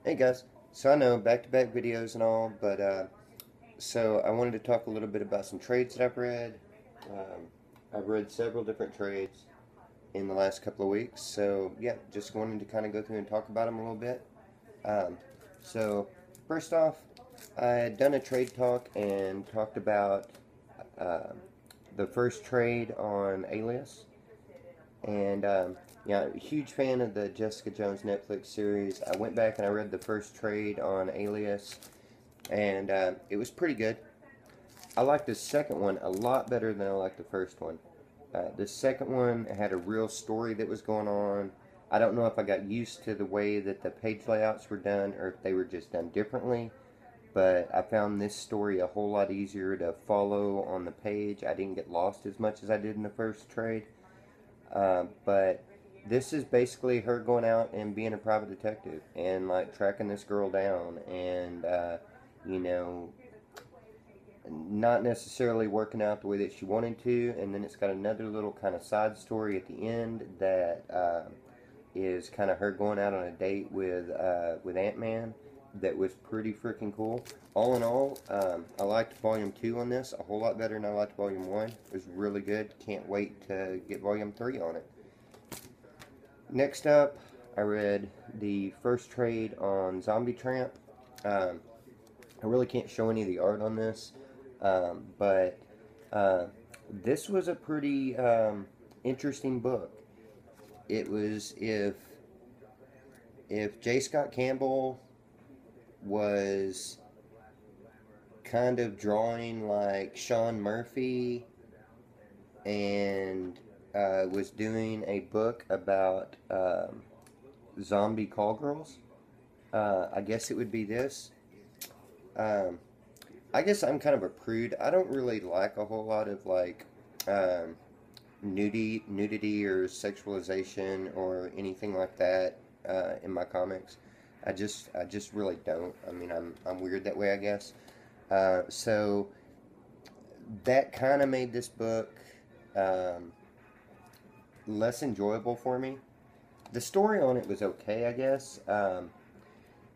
Hey guys, so I know back-to-back videos and all, but so I wanted to talk a little bit about some trades that I've read. Um, I've read several different trades in the last couple of weeks, so yeah, just wanted to kind of go through and talk about them a little bit. Um, so first off, I had done a trade talk and talked about uh, the first trade on Alias, and yeah, huge fan of the Jessica Jones Netflix series. I went back and I read the first trade on Alias, and it was pretty good. I liked the second one a lot better than I liked the first one. The second one had a real story that was going on. I don't know if I got used to the way that the page layouts were done or if they were just done differently, but I found this story a whole lot easier to follow on the page. I didn't get lost as much as I did in the first trade. But this is basically her going out and being a private detective and like tracking this girl down and you know, not necessarily working out the way that she wanted to. And then it's got another little kind of side story at the end that is kind of her going out on a date with Ant-Man. That was pretty freaking cool. All in all, I liked Volume 2 on this a whole lot better than I liked Volume 1. It was really good. Can't wait to get Volume 3 on it. Next up, I read the first trade on Zombie Tramp. Um, I really can't show any of the art on this, but uh, this was a pretty interesting book. It was if J. Scott Campbell was kind of drawing like Sean Murphy and was doing a book about zombie call girls. I guess it would be this. Um, I guess I'm kind of a prude. I don't really like a whole lot of like um, nudity or sexualization or anything like that in my comics. I just really don't. I mean, I'm weird that way, I guess. So that kind of made this book um, less enjoyable for me. The story on it was okay, I guess.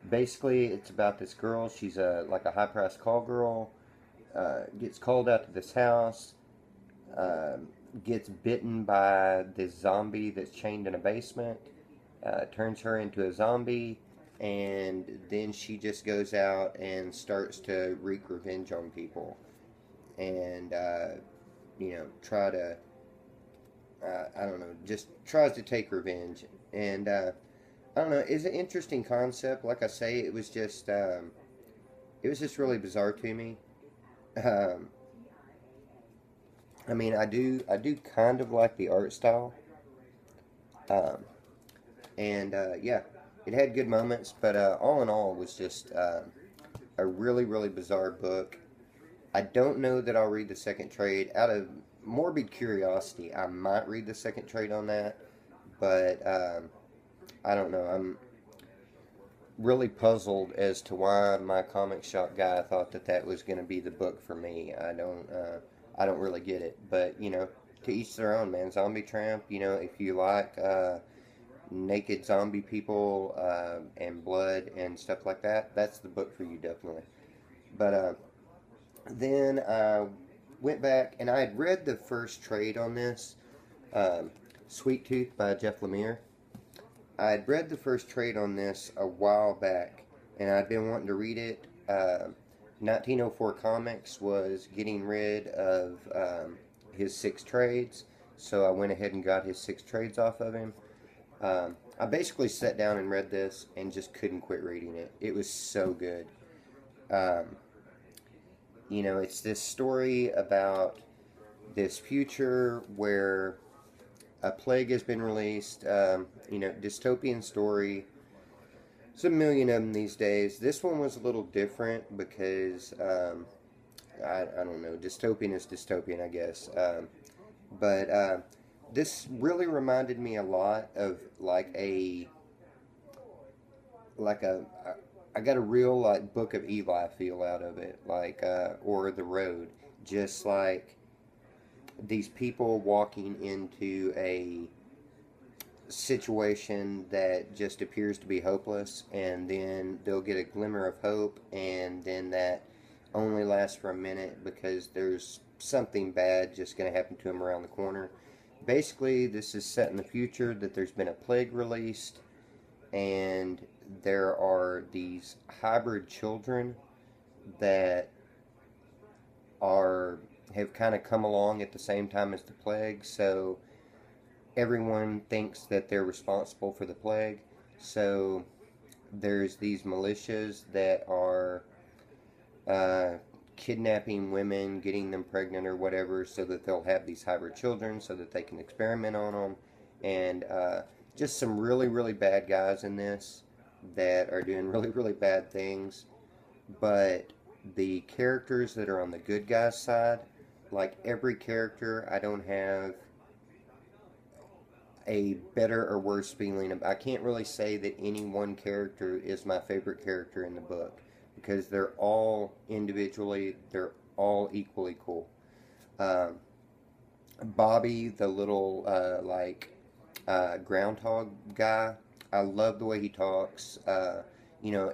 Basically, it's about this girl. She's a like a high-priced call girl. Gets called out to this house. Gets bitten by this zombie that's chained in a basement. Turns her into a zombie, and then she just goes out and starts to wreak revenge on people, and try to I don't know, just tries to take revenge, and I don't know. It's an interesting concept. Like I say, it was just really bizarre to me. Um, I mean, I do kind of like the art style, um, and yeah, it had good moments, but all in all, it was just a really bizarre book. I don't know that I'll read the second trade. Out of morbid curiosity, I might read the second trade on that, but I don't know. I'm really puzzled as to why my comic shop guy thought that that was going to be the book for me. I don't really get it, but to each their own, man. Zombie Tramp, if you like naked zombie people and blood and stuff like that, that's the book for you, definitely. But then I went back and I had read the first trade on this, um, Sweet Tooth by Jeff Lemire. I had read the first trade on this a while back, and I'd been wanting to read it. 1904 Comics was getting rid of his six trades, so I went ahead and got his six trades off of him. I basically sat down and read this and just couldn't quit reading it. It was so good. Um, it's this story about this future where a plague has been released. Dystopian story. There's a million of them these days. This one was a little different because I don't know. Dystopian is dystopian, I guess. But this really reminded me a lot of like a I got a real like Book of Eli feel out of it, like or The Road, just like these people walking into situation that just appears to be hopeless, and then they'll get a glimmer of hope, and then that only lasts for a minute because there's something bad just going to happen to them around the corner. Basically, this is set in the future that there's been a plague released, and there are these hybrid children that have kind of come along at the same time as the plague, so everyone thinks that they're responsible for the plague. So there's these militias that are kidnapping women, getting them pregnant or whatever, so that they'll have these hybrid children so that they can experiment on them. And just some really, really bad guys in this that are doing really, really bad things. But the characters that are on the good guys' side, like every character, I don't have a better or worse feeling. I can't really say that any one character is my favorite character in the book, because they're all individually, they're all equally cool. Bobby, the little groundhog guy, I love the way he talks. You know,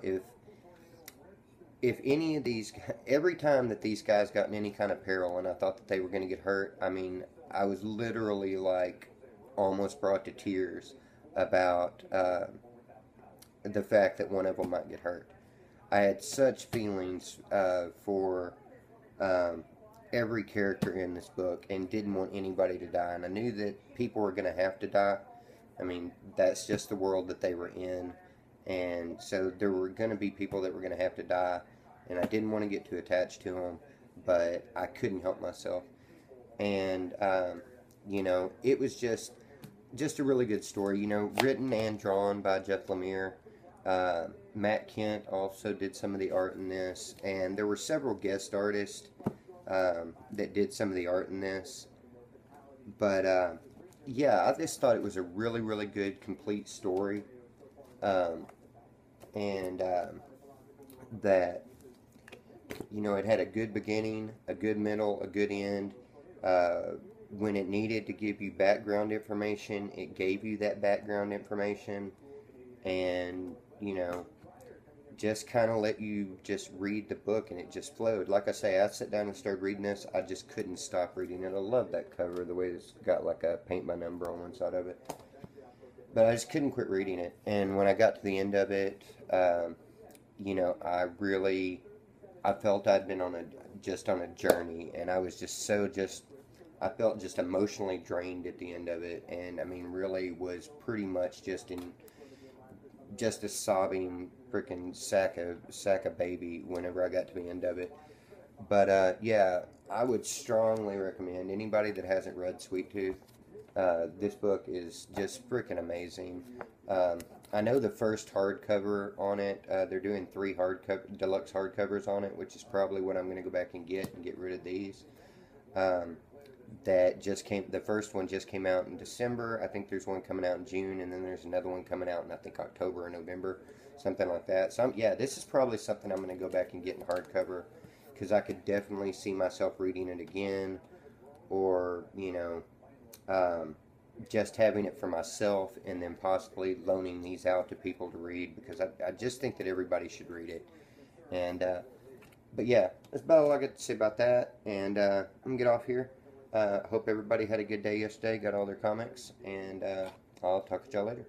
if any of these, every time that these guys got in any kind of peril and I thought that they were going to get hurt, I mean, I was literally like almost brought to tears about the fact that one of them might get hurt. I had such feelings for every character in this book and didn't want anybody to die. And I knew that people were going to have to die. I mean, that's just the world that they were in. And so there were going to be people that were going to have to die. And I didn't want to get too attached to them, but I couldn't help myself. And, you know, it was just a really good story. You know, written and drawn by Jeff Lemire. Matt Kent also did some of the art in this, and there were several guest artists that did some of the art in this. But yeah, I just thought it was a really, really good, complete story, and that, you know, it had a good beginning, a good middle, a good end. When it needed to give you background information, it gave you that background information, and, you know, just kind of let you just read the book, and it just flowed. Like I say, I sat down and started reading this. I just couldn't stop reading it. I love that cover, the way it's got like a paint by number on one side of it. But I just couldn't quit reading it. And when I got to the end of it, you know, I felt I'd been on a journey, and I was just I felt just emotionally drained at the end of it, and I mean, really was pretty much just a sobbing freaking sack of baby whenever I got to the end of it. But yeah, I would strongly recommend anybody that hasn't read Sweet Tooth. This book is just freaking amazing. I know the first hardcover on it, they're doing 3 deluxe hardcovers on it, which is probably what I'm going to go back and get rid of these. The first one just came out in December. I think there's one coming out in June, and then there's another one coming out in, I think, October or November, something like that. So yeah, this is probably something I'm going to go back and get in hardcover, because I could definitely see myself reading it again, or, you know, just having it for myself, and then possibly loaning these out to people to read, because I just think that everybody should read it. And but yeah, that's about all I got to say about that, and I'm going to get off here. Hope everybody had a good day yesterday, got all their comics, and I'll talk to y'all later.